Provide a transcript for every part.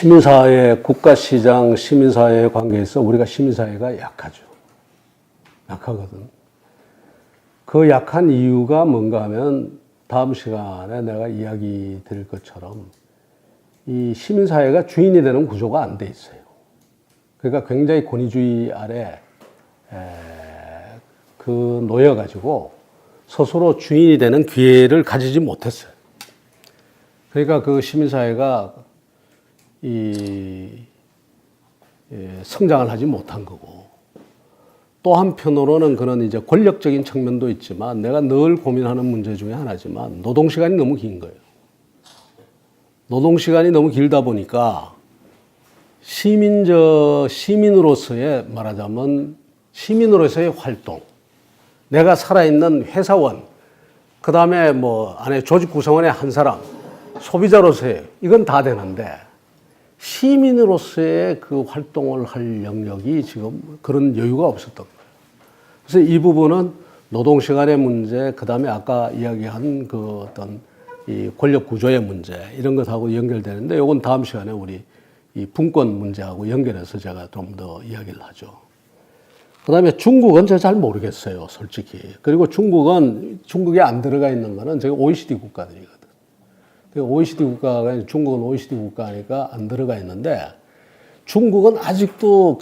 시민사회, 국가시장, 시민사회의 관계에서 우리가 시민사회가 약하죠. 약하거든. 그 약한 이유가 뭔가 하면 다음 시간에 내가 이야기 드릴 것처럼 이 시민사회가 주인이 되는 구조가 안 돼 있어요. 그러니까 굉장히 권위주의 아래 놓여가지고 스스로 주인이 되는 기회를 가지지 못했어요. 그러니까 그 시민사회가 성장을 하지 못한 거고, 또 한편으로는 그런 이제 권력적인 측면도 있지만 내가 늘 고민하는 문제 중에 하나지만 노동시간이 너무 긴 거예요. 노동시간이 너무 길다 보니까 시민으로서의 말하자면 시민으로서의 활동, 내가 살아있는 회사원, 그 다음에 뭐 안에 조직 구성원의 한 사람, 소비자로서의 이건 다 되는데 시민으로서의 그 활동을 할 영역이 지금 그런 여유가 없었던 거예요. 그래서 이 부분은 노동시간의 문제, 그 다음에 아까 이야기한 그 어떤 이 권력 구조의 문제, 이런 것하고 연결되는데, 이건 다음 시간에 우리 이 분권 문제하고 연결해서 제가 좀 더 이야기를 하죠. 그 다음에 중국은 제가 잘 모르겠어요, 솔직히. 그리고 중국에 안 들어가 있는 거는 제가 OECD 국가들이거든. OECD 국가가, 중국은 OECD 국가니까 안 들어가 있는데, 중국은 아직도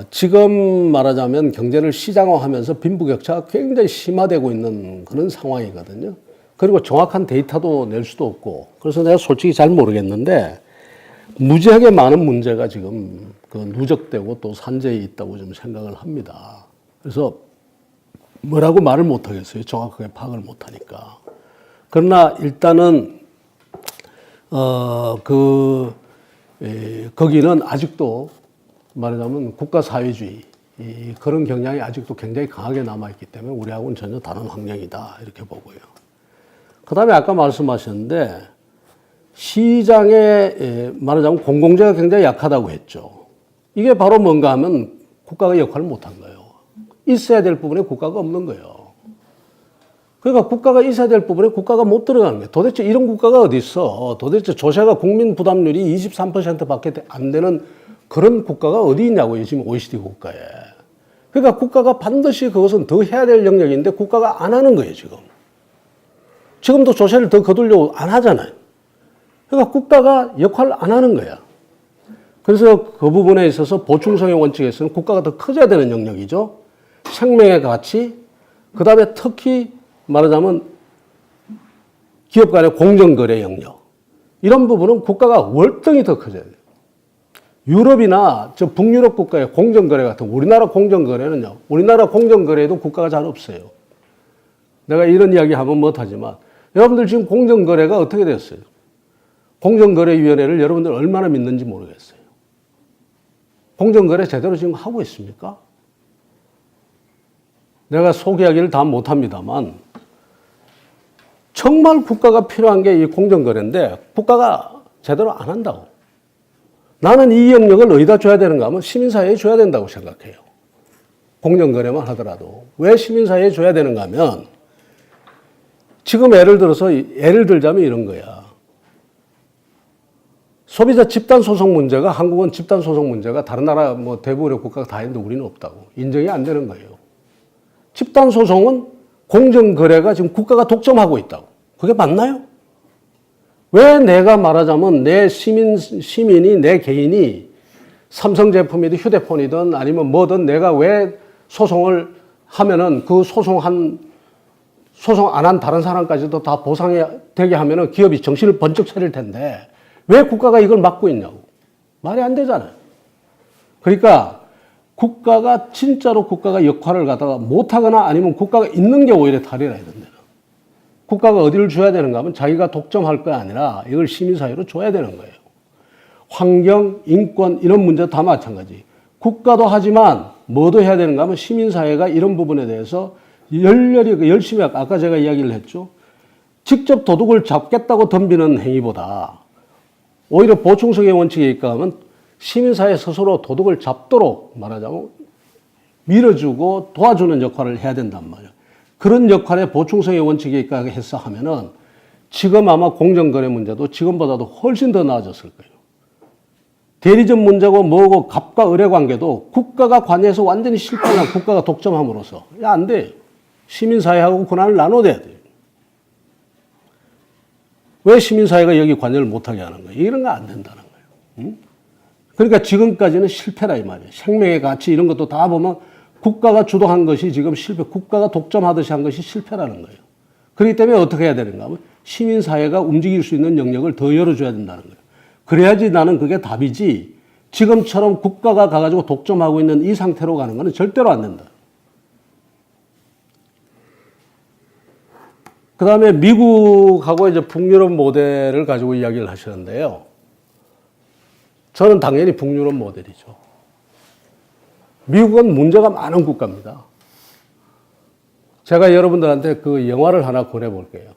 지금 말하자면 경제를 시장화하면서 빈부격차가 굉장히 심화되고 있는 그런 상황이거든요. 그리고 정확한 데이터도 낼 수도 없고, 그래서 내가 솔직히 잘 모르겠는데, 무지하게 많은 문제가 지금 누적되고 또 산재에 있다고 좀 생각을 합니다. 그래서 뭐라고 말을 못 하겠어요. 정확하게 파악을 못 하니까. 그러나 일단은 거기는 아직도 말하자면 국가사회주의 그런 경향이 아직도 굉장히 강하게 남아있기 때문에 우리하고는 전혀 다른 환경이다, 이렇게 보고요. 그 다음에 아까 말씀하셨는데 시장에 말하자면 공공재가 굉장히 약하다고 했죠. 이게 바로 뭔가 하면 국가가 역할을 못한 거예요. 있어야 될 부분에 국가가 없는 거예요. 그러니까 국가가 있어야 될 부분에 국가가 못 들어가는 거예요. 도대체 이런 국가가 어디 있어? 도대체 조세가 국민 부담률이 23%밖에 안 되는 그런 국가가 어디 있냐고요, 지금 OECD 국가에. 그러니까 국가가 반드시 그것은 더 해야 될 영역인데 국가가 안 하는 거예요, 지금. 지금도 조세를 더 거두려고 안 하잖아요. 그러니까 국가가 역할을 안 하는 거야. 그래서 그 부분에 있어서 보충성의 원칙에서는 국가가 더 커져야 되는 영역이죠. 생명의 가치, 그 다음에 특히 말하자면 기업 간의 공정거래 영역, 이런 부분은 국가가 월등히 더 커져야 돼요. 유럽이나 저 북유럽 국가의 공정거래 같은, 우리나라 공정거래는요, 우리나라 공정거래에도 국가가 잘 없어요. 내가 이런 이야기 하면 못하지만 여러분들 지금 공정거래가 어떻게 됐어요? 공정거래위원회를 여러분들 얼마나 믿는지 모르겠어요. 공정거래 제대로 지금 하고 있습니까? 내가 속 이야기를 다 못합니다만 정말 국가가 필요한 게 이 공정거래인데 국가가 제대로 안 한다고. 나는 이 영역을 어디다 줘야 되는가 하면 시민사회에 줘야 된다고 생각해요. 공정거래만 하더라도. 왜 시민사회에 줘야 되는가 하면 지금 예를 들자면 이런 거야. 소비자 집단소송 문제가, 한국은 집단소송 문제가 다른 나라 뭐 대부분의 국가가 다 있는데 우리는 없다고. 인정이 안 되는 거예요. 집단소송은 공정거래가 지금 국가가 독점하고 있다고. 그게 맞나요? 왜 내가 말하자면 내 시민이, 내 개인이 삼성 제품이든 휴대폰이든 아니면 뭐든 내가 왜 소송을 하면은 그 소송 안 한 다른 사람까지도 다 보상이 되게 하면은 기업이 정신을 번쩍 차릴 텐데 왜 국가가 이걸 막고 있냐고. 말이 안 되잖아요. 그러니까 진짜로 국가가 역할을 갖다가 못하거나 아니면 국가가 있는 게 오히려 탈이라 해야 된다. 국가가 어디를 줘야 되는가 하면 자기가 독점할 거 아니라 이걸 시민사회로 줘야 되는 거예요. 환경, 인권 이런 문제도 다 마찬가지. 국가도 하지만 뭐도 해야 되는가 하면 시민사회가 이런 부분에 대해서 열심히, 아까 제가 이야기를 했죠. 직접 도둑을 잡겠다고 덤비는 행위보다 오히려 보충성의 원칙에 입각하면 시민사회 스스로 도둑을 잡도록 말하자면 밀어주고 도와주는 역할을 해야 된단 말이에요. 그런 역할에 보충성의 원칙에 입각해서 하면은 지금 아마 공정거래 문제도 지금보다도 훨씬 더 나아졌을 거예요. 대리점 문제고 뭐고 갑과 을의 관계도 국가가 관여해서 완전히 실패한 국가가 독점함으로써 안 돼. 시민사회하고 권한을 나눠야 돼. 왜 시민사회가 여기 관여를 못하게 하는 거예요? 이런 거 안 된다는 거예요. 응? 그러니까 지금까지는 실패라 이 말이에요. 생명의 가치 이런 것도 다 보면 국가가 주도한 것이 지금 실패, 국가가 독점하듯이 한 것이 실패라는 거예요. 그렇기 때문에 어떻게 해야 되는가 하면 시민사회가 움직일 수 있는 영역을 더 열어줘야 된다는 거예요. 그래야지 나는 그게 답이지 지금처럼 국가가 가가지고 독점하고 있는 이 상태로 가는 거는 절대로 안 된다. 그 다음에 미국하고 이제 북유럽 모델을 가지고 이야기를 하시는데요. 저는 당연히 북유럽 모델이죠. 미국은 문제가 많은 국가입니다. 제가 여러분들한테 그 영화를 하나 권해볼게요.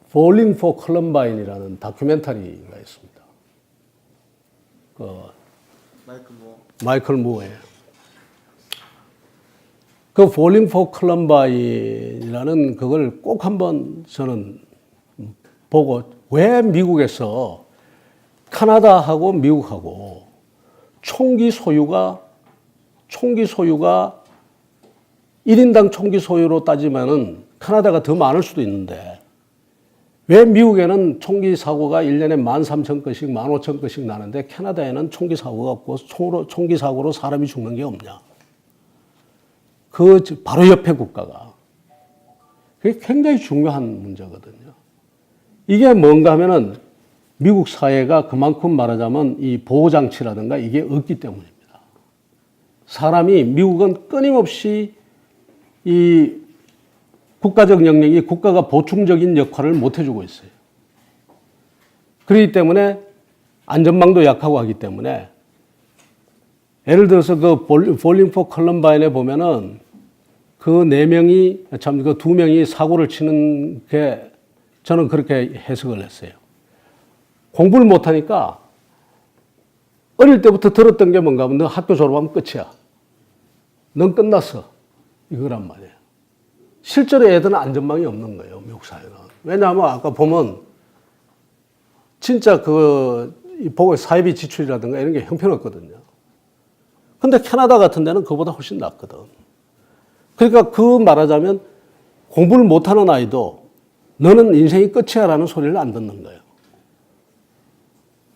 Falling for Columbine이라는 다큐멘터리가 있습니다. 마이클 무어예요. 그 Falling for Columbine이라는 그걸 꼭 한번 저는 보고 왜 미국에서 캐나다하고 미국하고 총기 소유가 1인당 총기 소유로 따지면은 캐나다가 더 많을 수도 있는데 왜 미국에는 총기 사고가 1년에 13,000건씩 15,000건씩 나는데 캐나다에는 총기 사고가 없고 총기 사고로 사람이 죽는 게 없냐. 그 바로 옆에 국가가. 그게 굉장히 중요한 문제거든요. 이게 뭔가 하면은 미국 사회가 그만큼 말하자면 이 보호장치라든가 이게 없기 때문입니다. 사람이 미국은 끊임없이 이 국가적 영역이 국가가 보충적인 역할을 못 해주고 있어요. 그렇기 때문에 안전망도 약하고 하기 때문에 예를 들어서 그 Falling for Columbine에 보면은 그 4명이 참 그 2명이 사고를 치는 게 저는 그렇게 해석을 했어요. 공부를 못하니까 어릴 때부터 들었던 게 뭔가 하면 너 학교 졸업하면 끝이야. 넌 끝났어. 이거란 말이에요. 실제로 애들은 안전망이 없는 거예요. 미국 사회는. 왜냐하면 아까 보면 진짜 보고 사회비 지출이라든가 이런 게 형편없거든요. 근데 캐나다 같은 데는 그보다 훨씬 낫거든. 그러니까 그 말하자면 공부를 못하는 아이도 너는 인생이 끝이야 라는 소리를 안 듣는 거예요.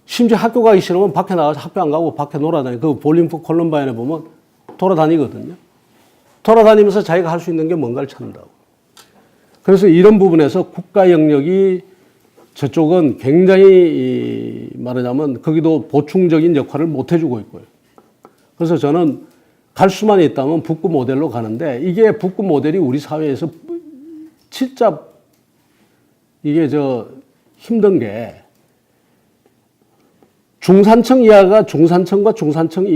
심지어 학교 가기 싫으면 밖에 나가서 학교 안 가고 밖에 놀아다니고 그 볼링 포 콜럼바인에 보면 돌아다니거든요. 돌아다니면서 자기가 할 수 있는 게 뭔가를 찾는다고. 그래서 이런 부분에서 국가 영역이 저쪽은 굉장히 말하자면 거기도 보충적인 역할을 못 해주고 있고요. 그래서 저는 갈 수만 있다면 북구 모델로 가는데 이게 북구 모델이 우리 사회에서 진짜 이게 힘든 게 중산층 이하가 중산층과 중산층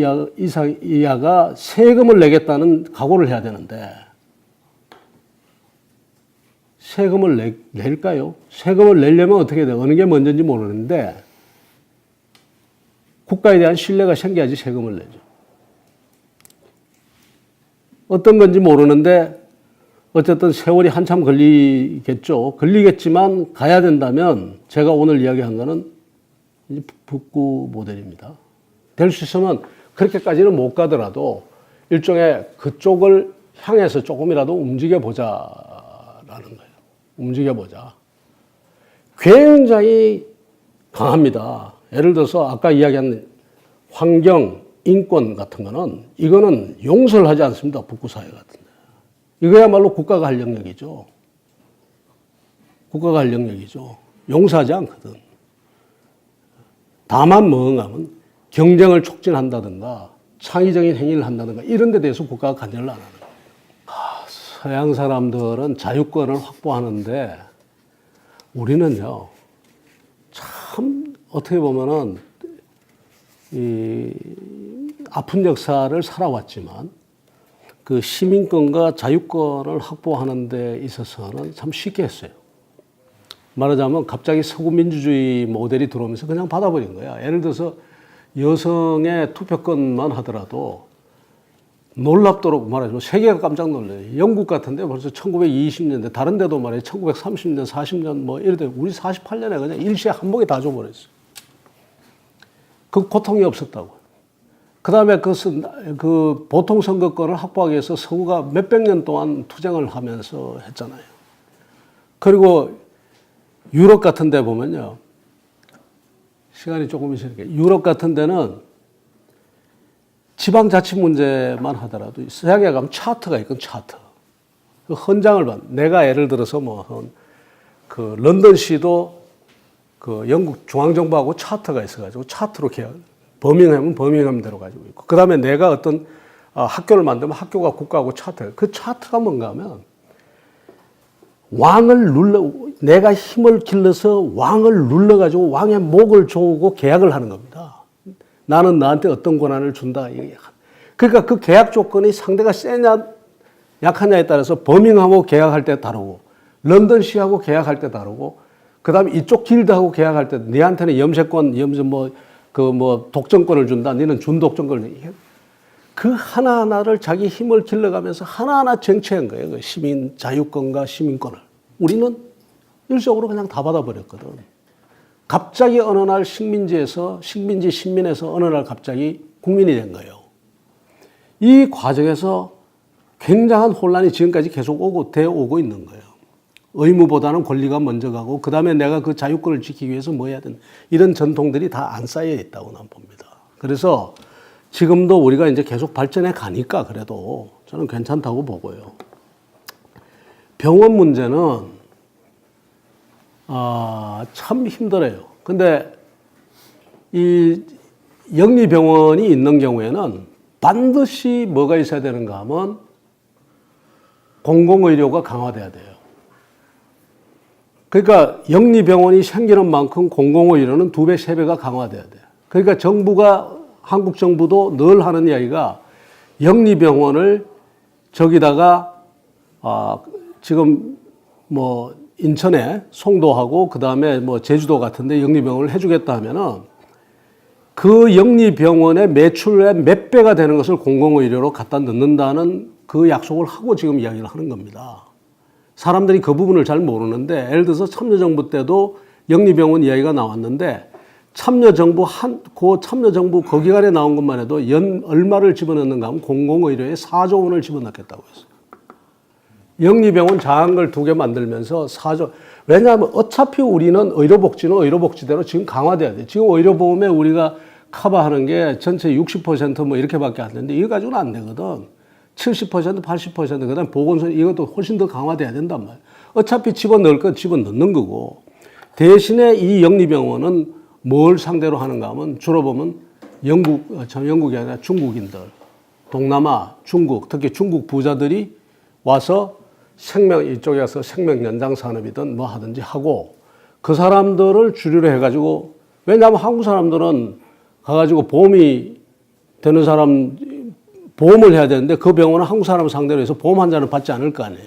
이하가 세금을 내겠다는 각오를 해야 되는데 세금을 낼까요? 세금을 내려면 어떻게 돼요? 어느 게 먼저인지 모르는데 국가에 대한 신뢰가 생겨야지 세금을 내죠. 어떤 건지 모르는데 어쨌든 세월이 한참 걸리겠죠. 걸리겠지만 가야 된다면 제가 오늘 이야기한 거는 이제 북구 모델입니다. 될 수 있으면 그렇게까지는 못 가더라도 일종의 그쪽을 향해서 조금이라도 움직여보자라는 거예요. 움직여보자. 굉장히 강합니다. 예를 들어서 아까 이야기한 환경, 인권 같은 거는 이거는 용서를 하지 않습니다. 북구 사회 같은 데. 이거야말로 국가가 할 영역이죠. 국가가 할 영역이죠. 용서하지 않거든. 다만 뭔가 하면 경쟁을 촉진한다든가 창의적인 행위를 한다든가 이런 데 대해서 국가가 관여를 안 하는 거예요. 서양 사람들은 자유권을 확보하는데 우리는요, 참 어떻게 보면은 이 아픈 역사를 살아왔지만 그 시민권과 자유권을 확보하는 데 있어서는 참 쉽게 했어요. 말하자면 갑자기 서구 민주주의 모델이 들어오면서 그냥 받아버린 거야. 예를 들어서 여성의 투표권만 하더라도 놀랍도록 말하자면 세계가 깜짝 놀라요. 영국 같은데 벌써 1920년대, 다른 데도 말이에요. 1930년, 40년 뭐 이래도 우리 48년에 그냥 일시에 한 번에 다 줘버렸어요. 그 고통이 없었다고. 그 다음에 그 보통 선거권을 확보하기 위해서 서구가 몇백 년 동안 투쟁을 하면서 했잖아요. 그리고 유럽 같은 데 보면요. 시간이 조금 있으니까. 유럽 같은 데는 지방자치 문제만 하더라도 서양에 가면 차트가 있거든, 차트. 그 헌장을 봐. 내가 예를 들어서 그 런던시도 그 영국 중앙정부하고 차트가 있어가지고 차트로 계약. 버밍ham은 버밍ham대로 가지고 있고. 그 다음에 내가 어떤 학교를 만들면 학교가 국가하고 차트. 그 차트가 뭔가 하면 내가 힘을 길러서 왕을 눌러가지고 왕의 목을 조우고 계약을 하는 겁니다. 나는 너한테 어떤 권한을 준다. 그러니까 그 계약 조건이 상대가 세냐 약하냐에 따라서 버밍ham하고 계약할 때 다르고 런던시하고 계약할 때 다르고 그 다음에 이쪽 길드하고 계약할 때 너한테는 염세권, 독점권을 준다. 너는 준독점권을. 그 하나하나를 자기 힘을 길러가면서 하나하나 쟁취한 거예요. 그 시민 자유권과 시민권을. 우리는 일적으로 그냥 다 받아버렸거든. 갑자기 어느 날 식민지 신민에서 어느 날 갑자기 국민이 된 거예요. 이 과정에서 굉장한 혼란이 지금까지 계속 되어 오고 있는 거예요. 의무보다는 권리가 먼저 가고 그 다음에 내가 그 자유권을 지키기 위해서 뭐 해야 되는 이런 전통들이 다 안 쌓여 있다고 난 봅니다. 그래서 지금도 우리가 이제 계속 발전해 가니까 그래도 저는 괜찮다고 보고요. 병원 문제는 참 힘들어요. 근데 이 영리병원이 있는 경우에는 반드시 뭐가 있어야 되는가 하면 공공의료가 강화돼야 돼요. 그러니까 영리병원이 생기는 만큼 공공의료는 2배, 3배가 강화돼야 돼요. 그러니까 한국 정부도 늘 하는 이야기가 영리병원을 저기다가 지금 뭐 인천에 송도하고 그 다음에 뭐 제주도 같은데 영리병원을 해주겠다 하면은 그 영리병원의 매출의 몇 배가 되는 것을 공공의료로 갖다 넣는다는 그 약속을 하고 지금 이야기를 하는 겁니다. 사람들이 그 부분을 잘 모르는데 예를 들어서 참여정부 때도 영리병원 이야기가 나왔는데 참여정부 거기간에 나온 것만 해도 연 얼마를 집어넣는가 하면 공공의료에 4조 원을 집어넣겠다고 했어요. 영리병원 작은 걸 2개 만들면서 4조. 왜냐하면 어차피 우리는 의료복지는 의료복지대로 지금 강화돼야 돼. 지금 의료보험에 우리가 커버하는 게 전체 60% 뭐 이렇게밖에 안 되는데 이거 가지고는 안 되거든. 70%, 80%, 그 다음에 보건소 이것도 훨씬 더 강화돼야 된단 말이야. 어차피 집어넣을 건 집어넣는 거고. 대신에 이 영리병원은 뭘 상대로 하는가 하면 주로 보면 영국이 아니라 중국인들, 동남아, 중국, 특히 중국 부자들이 와서 이쪽에 와서 생명 연장 산업이든 뭐 하든지 하고 그 사람들을 주류로 해가지고 왜냐하면 한국 사람들은 가가지고 보험이 되는 사람 보험을 해야 되는데 그 병원은 한국 사람을 상대로 해서 보험 환자는 받지 않을 거 아니에요.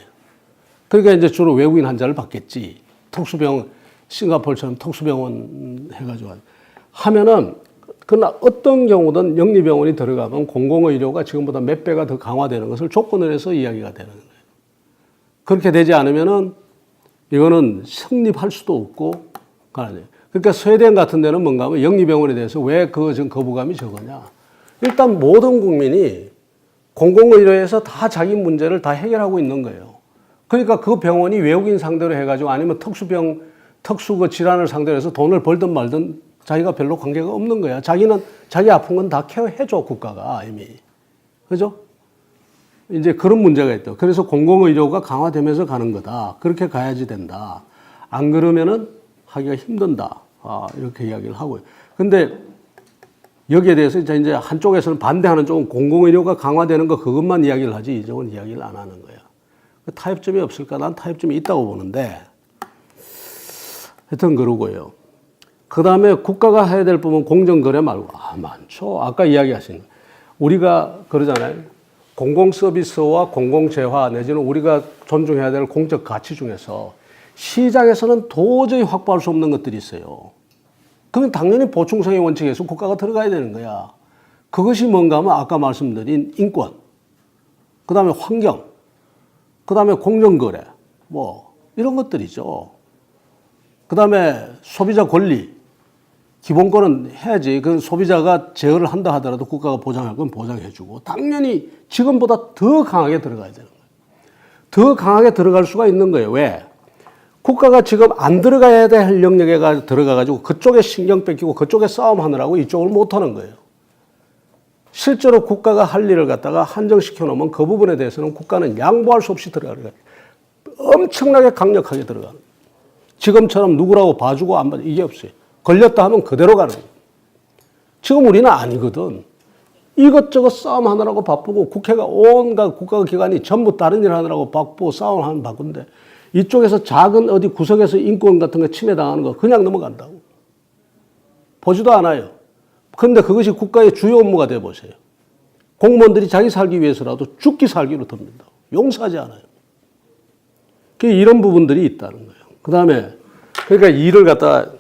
그러니까 이제 주로 외국인 환자를 받겠지. 특수병원, 싱가포르처럼 특수병원 해가지고 하면은 그러나 어떤 경우든 영리병원이 들어가면 공공의료가 지금보다 몇 배가 더 강화되는 것을 조건을 해서 이야기가 되는 거예요. 그렇게 되지 않으면은 이거는 성립할 수도 없고 그러니까 스웨덴 같은 데는 뭔가 하면 영리병원에 대해서 왜 지금 거부감이 적으냐. 일단 모든 국민이 공공의료에서 다 자기 문제를 다 해결하고 있는 거예요. 그러니까 그 병원이 외국인 상대로 해가지고 아니면 특수 그 질환을 상대로 해서 돈을 벌든 말든 자기가 별로 관계가 없는 거야. 자기는 자기 아픈 건 다 케어해줘, 국가가 이미. 그죠? 이제 그런 문제가 있다. 그래서 공공의료가 강화되면서 가는 거다. 그렇게 가야지 된다. 안 그러면은 하기가 힘든다. 이렇게 이야기를 하고요. 근데 여기에 대해서 이제 한쪽에서는 반대하는 쪽은 공공의료가 강화되는 거 그것만 이야기를 하지 이쪽은 이야기를 안 하는 거야. 타협점이 없을까? 난 타협점이 있다고 보는데 하여튼 그러고요. 그 다음에 국가가 해야 될 부분 공정거래 말고 많죠. 아까 이야기하신 우리가 그러잖아요. 공공서비스와 공공재화 내지는 우리가 존중해야 될 공적 가치 중에서 시장에서는 도저히 확보할 수 없는 것들이 있어요. 그러면 당연히 보충성의 원칙에서 국가가 들어가야 되는 거야. 그것이 뭔가 하면 아까 말씀드린 인권. 그 다음에 환경, 그 다음에 공정거래, 뭐, 이런 것들이죠. 그 다음에 소비자 권리, 기본권은 해야지. 그 소비자가 제어를 한다 하더라도 국가가 보장할 건 보장해주고, 당연히 지금보다 더 강하게 들어가야 되는 거예요. 더 강하게 들어갈 수가 있는 거예요. 왜? 국가가 지금 안 들어가야 될 영역에 들어가가지고 그쪽에 신경 뺏기고 그쪽에 싸움하느라고 이쪽을 못하는 거예요. 실제로 국가가 할 일을 갖다가 한정시켜 놓으면 그 부분에 대해서는 국가는 양보할 수 없이 들어가는 거예요. 엄청나게 강력하게 들어가는 거예요. 지금처럼 누구라고 봐주고 안 봐주고 이게 없어요. 걸렸다 하면 그대로 가는 거예요. 지금 우리는 아니거든. 이것저것 싸움하느라고 바쁘고 국회가 온갖 국가기관이 전부 다른 일 하느라고 바쁘고 싸움하는 바쁜데 이쪽에서 작은 어디 구석에서 인권 같은 거 침해당하는 거 그냥 넘어간다고. 보지도 않아요. 그런데 그것이 국가의 주요 업무가 되어보세요. 공무원들이 자기 살기 위해서라도 죽기 살기로 듭니다. 용서하지 않아요. 이런 부분들이 있다는 거예요. 그 다음에 그러니까 일을 갖다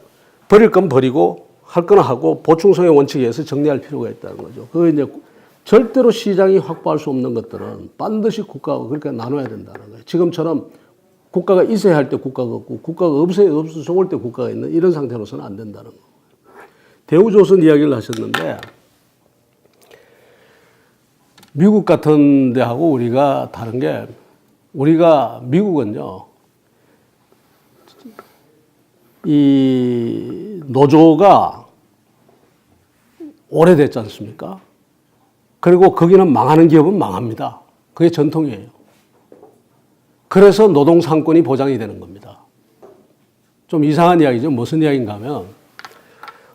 버릴 건 버리고 할 건 하고 보충성의 원칙에 의해서 정리할 필요가 있다는 거죠. 그 이제 절대로 시장이 확보할 수 없는 것들은 반드시 국가가 그렇게 나눠야 된다는 거예요. 지금처럼 국가가 있어야 할 때 국가가 없고 국가가 없어 좋을 때 국가가 있는 이런 상태로서는 안 된다는 거예요. 대우조선 이야기를 하셨는데 미국 같은 데하고 우리가 다른 게 우리가 미국은요. 이 노조가 오래됐지 않습니까? 그리고 거기는 망하는 기업은 망합니다. 그게 전통이에요. 그래서 노동상권이 보장이 되는 겁니다. 좀 이상한 이야기죠. 무슨 이야기인가 하면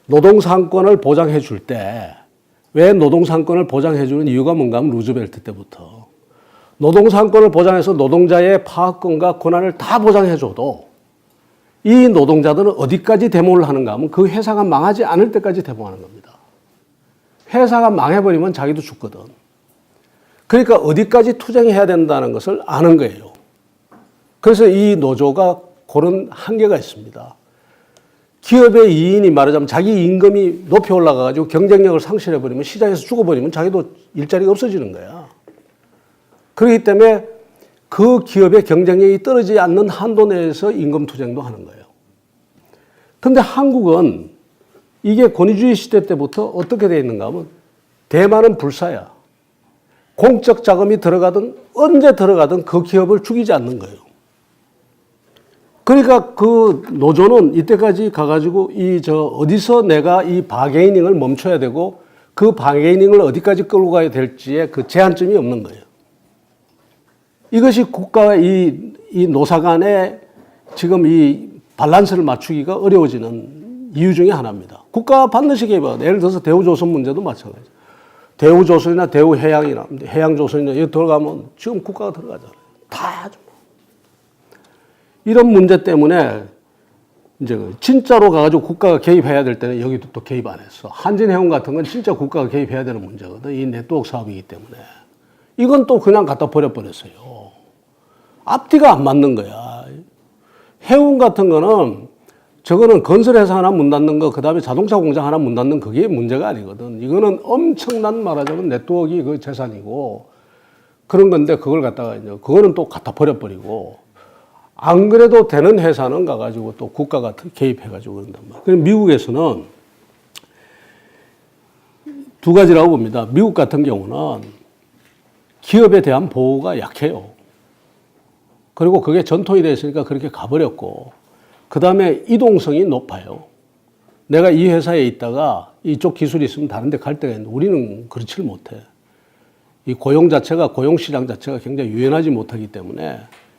노동상권을 보장해 줄 때 왜 노동상권을 보장해 주는 이유가 뭔가 하면 루즈벨트 때부터 노동상권을 보장해서 노동자의 파업권과 권한을 다 보장해 줘도 이 노동자들은 어디까지 데모를 하는가 하면 그 회사가 망하지 않을 때까지 데모하는 겁니다. 회사가 망해버리면 자기도 죽거든. 그러니까 어디까지 투쟁해야 된다는 것을 아는 거예요. 그래서 이 노조가 그런 한계가 있습니다. 기업의 이인이 말하자면 자기 임금이 높이 올라가가지고 경쟁력을 상실해버리면 시장에서 죽어버리면 자기도 일자리가 없어지는 거야. 그렇기 때문에 그 기업의 경쟁력이 떨어지지 않는 한도 내에서 임금 투쟁도 하는 거예요. 그런데 한국은 이게 권위주의 시대 때부터 어떻게 되어 있는가 하면 대만은 불사야. 공적 자금이 들어가든 언제 들어가든 그 기업을 죽이지 않는 거예요. 그러니까 그 노조는 이때까지 가가지고 어디서 내가 이 바게이닝을 멈춰야 되고 그 바게이닝을 어디까지 끌고 가야 될지에 그 제한점이 없는 거예요. 이것이 국가와 이 노사 간의 지금 이 밸런스를 맞추기가 어려워지는 이유 중에 하나입니다. 국가가 반드시 개입하고, 예를 들어서 대우조선 문제도 마찬가지예요. 대우조선이나 대우해양이나 해양조선이나 여기 들어가면 지금 국가가 들어가잖아요. 다 이런 문제 때문에 이제 진짜로 가가지고 국가가 개입해야 될 때는 여기도 또 개입 안 했어. 한진해운 같은 건 진짜 국가가 개입해야 되는 문제거든. 이 네트워크 사업이기 때문에. 이건 또 그냥 갖다 버려버렸어요. 앞뒤가 안 맞는 거야. 해운 같은 거는 저거는 건설회사 하나 문 닫는 거, 그 다음에 자동차 공장 하나 문 닫는 그게 문제가 아니거든. 이거는 엄청난 말하자면 네트워크가 그 재산이고 그런 건데 그걸 갖다가 이제 그거는 또 갖다 버려버리고 안 그래도 되는 회사는 가가지고 또 국가가 개입해가지고 그런단 말이에요. 그럼 미국에서는 두 가지라고 봅니다. 미국 같은 경우는 기업에 대한 보호가 약해요. 그리고 그게 전통이 되어 있으니까 그렇게 가버렸고, 그 다음에 이동성이 높아요. 내가 이 회사에 있다가 이쪽 기술이 있으면 다른 데 갈 때가 있는데 우리는 그렇지를 못해. 이 고용 자체가, 고용시장 자체가 굉장히 유연하지 못하기 때문에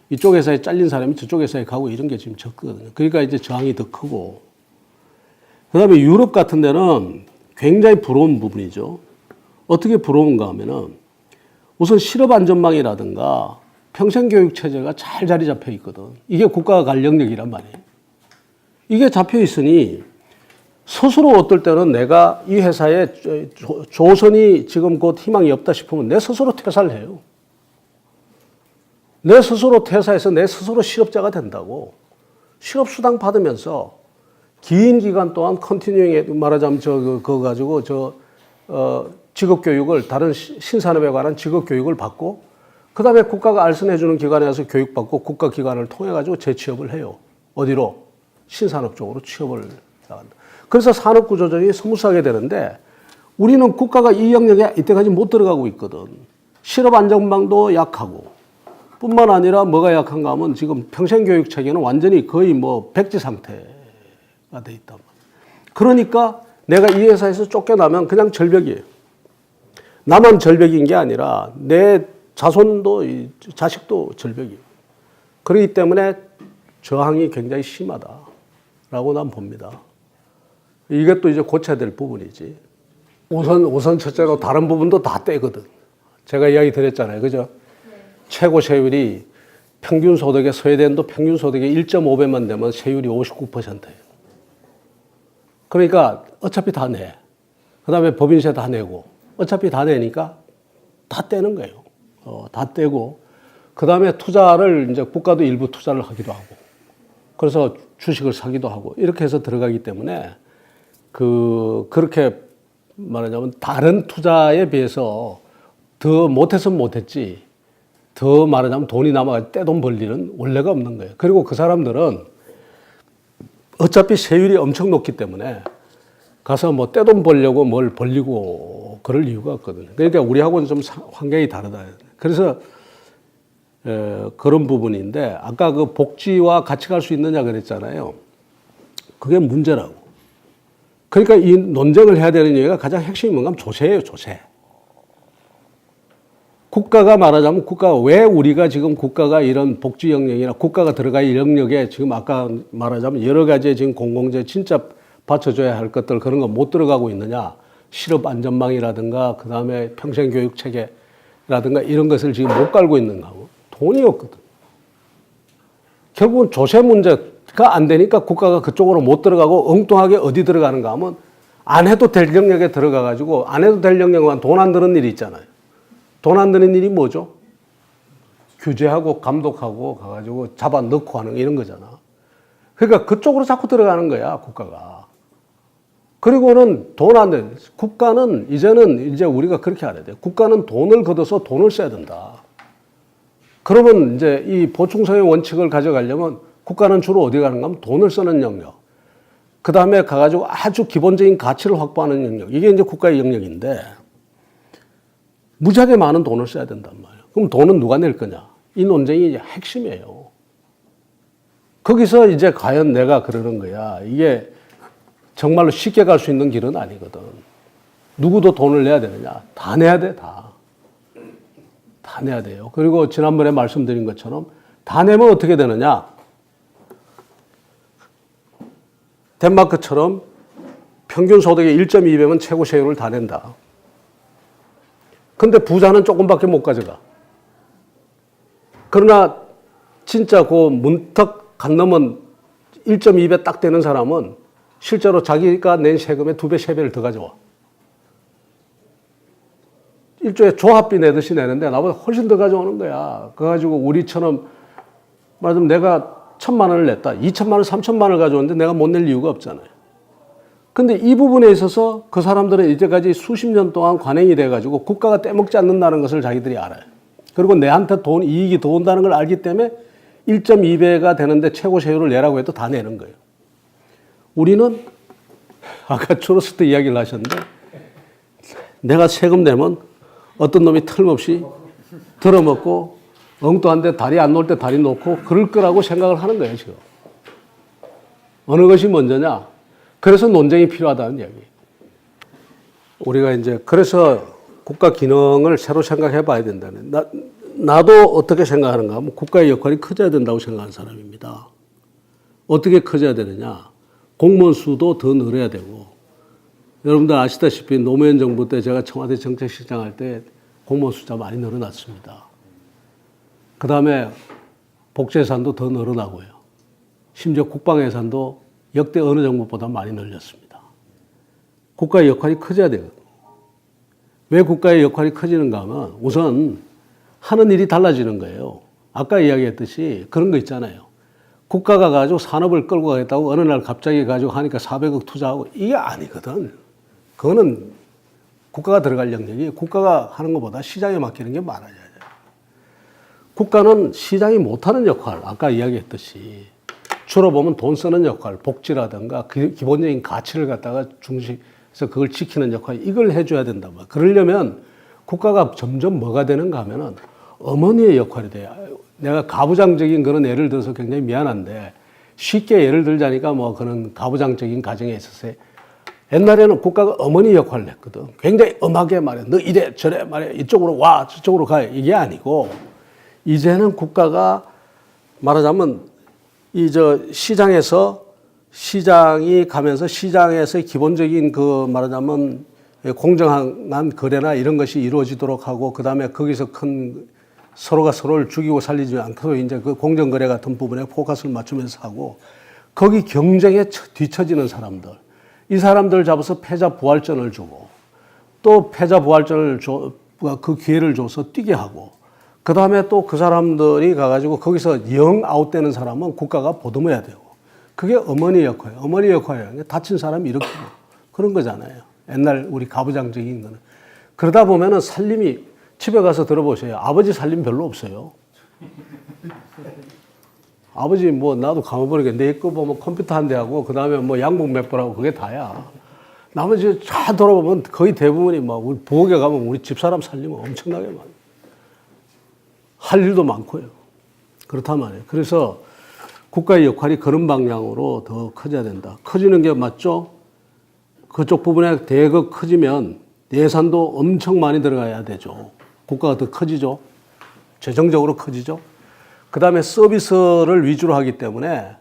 이쪽 회사에 잘린 사람이 저쪽 회사에 가고 이런 게 지금 적거든요. 그러니까 이제 저항이 더 크고. 그 다음에 유럽 같은 데는 굉장히 부러운 부분이죠. 어떻게 부러운가 하면은 우선 실업 안전망이라든가 평생교육 체제가 잘 자리 잡혀 있거든. 이게 국가가 갈 영역이란 말이에요. 이게 잡혀 있으니 스스로 어떨 때는 내가 이 회사에 조선이 지금 곧 희망이 없다 싶으면 내 스스로 퇴사를 해요. 내 스스로 퇴사해서 내 스스로 실업자가 된다고. 실업수당 받으면서 긴 기간 동안 컨티뉴잉 말하자면 그거 가지고 직업교육을 다른 신산업에 관한 직업교육을 받고 그 다음에 국가가 알선해주는 기관에 가서 교육받고 국가기관을 통해가지고 재취업을 해요. 어디로? 신산업 쪽으로 취업을 나간다. 그래서 산업구조적이 스무스하게 되는데 우리는 국가가 이 영역에 이때까지 못 들어가고 있거든. 실업 안전망도 약하고 뿐만 아니라 뭐가 약한가 하면 지금 평생교육 체계는 완전히 거의 뭐 백지 상태가 돼 있단 말이야. 그러니까 내가 이 회사에서 쫓겨나면 그냥 절벽이에요. 나만 절벽인 게 아니라 내 자손도 자식도 절벽이에요. 그렇기 때문에 저항이 굉장히 심하다라고 난 봅니다. 이게 또 이제 고쳐야 될 부분이지. 우선 첫째로 다른 부분도 다 떼거든. 제가 이야기 드렸잖아요. 그죠? 네. 최고 세율이 평균 소득의 스웨덴도 평균 소득의 1.5배만 되면 세율이 59%예요. 그러니까 어차피 다 내. 그 다음에 법인세 다 내고 어차피 다 내니까 다 떼는 거예요. 다 떼고 그 다음에 투자를 이제 국가도 일부 투자를 하기도 하고 그래서 주식을 사기도 하고 이렇게 해서 들어가기 때문에 그렇게 말하자면 다른 투자에 비해서 더 못해서 못했지 더 말하자면 돈이 남아서 떼돈 벌 일은 원래가 없는 거예요. 그리고 그 사람들은 어차피 세율이 엄청 높기 때문에 가서 뭐 떼돈 벌려고 뭘 벌리고 그럴 이유가 없거든요. 그러니까 우리하고는 좀 환경이 다르다. 그래서 그런 부분인데 아까 그 복지와 같이 갈 수 있느냐 그랬잖아요. 그게 문제라고. 그러니까 이 논쟁을 해야 되는 얘기가 가장 핵심이 뭔가 하면 조세예요, 조세. 국가가 말하자면 왜 우리가 지금 국가가 이런 복지 영역이나 국가가 들어갈 영역에 지금 아까 말하자면 여러 가지 지금 공공재 진짜 받쳐줘야 할 것들 그런 거 못 들어가고 있느냐. 실업 안전망이라든가 그 다음에 평생교육 체계라든가 이런 것을 지금 못 깔고 있는가 하고 돈이 없거든. 결국은 조세 문제가 안 되니까 국가가 그쪽으로 못 들어가고 엉뚱하게 어디 들어가는가 하면 안 해도 될 영역에 들어가가지고 안 해도 될 영역만 돈 안 드는 일이 있잖아요. 돈 안 드는 일이 뭐죠? 규제하고 감독하고 가가지고 잡아 넣고 하는 이런 거잖아. 그러니까 그쪽으로 자꾸 들어가는 거야, 국가가. 그리고는 돈 안 돼. 국가는 이제는 이제 우리가 그렇게 알아야 돼. 국가는 돈을 걷어서 돈을 써야 된다. 그러면 이제 이 보충성의 원칙을 가져가려면 국가는 주로 어디 가는가 하면 돈을 쓰는 영역. 그 다음에 가가지고 아주 기본적인 가치를 확보하는 영역. 이게 이제 국가의 영역인데 무지하게 많은 돈을 써야 된단 말이에요. 그럼 돈은 누가 낼 거냐? 이 논쟁이 핵심이에요. 거기서 이제 과연 내가 그러는 거야. 이게 정말로 쉽게 갈 수 있는 길은 아니거든. 누구도 돈을 내야 되느냐? 다 내야 돼, 다. 다 내야 돼요. 그리고 지난번에 말씀드린 것처럼 다 내면 어떻게 되느냐? 덴마크처럼 평균 소득의 1.2배면 최고 세율을 다 낸다. 근데 부자는 조금밖에 못 가져가. 그러나 진짜 그 문턱 간 넘은 1.2배 딱 되는 사람은 실제로 자기가 낸 세금의 2배, 3배를 더 가져와. 일종의 조합비 내듯이 내는데 나보다 훨씬 더 가져오는 거야. 그래가지고 우리처럼 말하자면 내가 1,000만 원을 냈다. 2,000만 원, 3,000만 원을 가져오는데 내가 못 낼 이유가 없잖아요. 근데 이 부분에 있어서 그 사람들은 이제까지 수십 년 동안 관행이 돼가지고 국가가 떼먹지 않는다는 것을 자기들이 알아요. 그리고 내한테 이익이 더 온다는 걸 알기 때문에 1.2배가 되는데 최고 세율을 내라고 해도 다 내는 거예요. 우리는 아까 추로스트 이야기를 하셨는데 내가 세금 내면 어떤 놈이 틀림없이 들어먹고 엉뚱한데 다리 안 놓을 때 다리 놓고 그럴 거라고 생각을 하는 거예요, 지금. 어느 것이 먼저냐? 그래서 논쟁이 필요하다는 이야기. 우리가 이제 그래서 국가 기능을 새로 생각해 봐야 된다는. 나도 어떻게 생각하는가 하면 국가의 역할이 커져야 된다고 생각하는 사람입니다. 어떻게 커져야 되느냐? 공무원 수도 더 늘어야 되고. 여러분들 아시다시피 노무현 정부 때 제가 청와대 정책실장 할 때 공무원 숫자 많이 늘어났습니다. 그 다음에 복지 예산도 더 늘어나고요. 심지어 국방 예산도 역대 어느 정부보다 많이 늘렸습니다. 국가의 역할이 커져야 되거든요. 왜 국가의 역할이 커지는가 하면 우선 하는 일이 달라지는 거예요. 아까 이야기했듯이 그런 거 있잖아요. 국가가 가지고 산업을 끌고 가겠다고 어느 날 갑자기 가지고 하니까 400억 투자하고 이게 아니거든. 그거는 국가가 들어갈 영역이 국가가 하는 것보다 시장에 맡기는 게 많아져야 돼요. 국가는 시장이 못하는 역할, 아까 이야기했듯이 주로 보면 돈 쓰는 역할, 복지라든가 기본적인 가치를 갖다가 중시해서 그걸 지키는 역할, 이걸 해줘야 된다. 그러려면 국가가 점점 뭐가 되는가 하면은 어머니의 역할이 돼요. 내가 가부장적인 그런 예를 들어서 굉장히 미안한데 쉽게 예를 들자니까 뭐 그런 가부장적인 가정에 있어서 옛날에는 국가가 어머니 역할을 했거든. 굉장히 엄하게 말해. 너 이래 저래 말해. 이쪽으로 와 저쪽으로 가. 이게 아니고 이제는 국가가 말하자면 시장이 가면서 시장에서 기본적인 그 말하자면 공정한 거래나 이런 것이 이루어지도록 하고 그다음에 거기서 큰 서로가 서로를 죽이고 살리지 않고 이제 그 공정거래 같은 부분에 포커스를 맞추면서 하고 거기 경쟁에 뒤처지는 사람들 이 사람들 잡아서 패자부활전을 주고 또 패자부활전을 그 기회를 줘서 뛰게 하고 그 다음에 또 그 사람들이 가가지고 거기서 영 아웃되는 사람은 국가가 보듬어야 되고 그게 어머니 역할이에요. 어머니 역할이에요. 다친 사람이 이렇게 그런 거잖아요. 옛날 우리 가부장적인 거는. 그러다 보면은 살림이 집에 가서 들어보세요. 아버지 살림 별로 없어요. 아버지 뭐 나도 가만보니까 내 거 보면 컴퓨터 한 대 하고 그 다음에 뭐 양복 몇 벌하고 그게 다야. 나머지 다 돌아보면 거의 대부분이 막 우리 부엌에 가면 우리 집사람 살림은 엄청나게 많아요. 할 일도 많고요. 그렇단 말이에요. 그래서 국가의 역할이 그런 방향으로 더 커져야 된다. 커지는 게 맞죠? 그쪽 부분에 대거 커지면 예산도 엄청 많이 들어가야 되죠. 국가가 더 커지죠. 재정적으로 커지죠. 그 다음에 서비스를 위주로 하기 때문에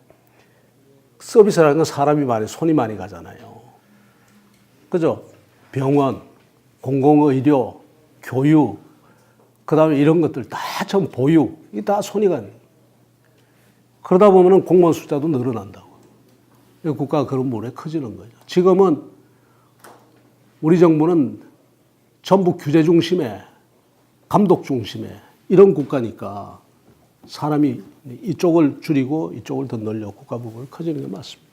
서비스라는 건 사람이 많이, 손이 많이 가잖아요. 그죠? 병원, 공공의료, 교육, 그 다음에 이런 것들 다 전 보육, 이게 다 손이 가는. 그러다 보면 공무원 숫자도 늘어난다고. 국가가 그런 물에 커지는 거죠. 지금은 우리 정부는 전부 규제 중심에, 감독 중심에 이런 국가니까 사람이 이쪽을 줄이고 이쪽을 더 늘려 국가 부분을 커지는 게 맞습니다.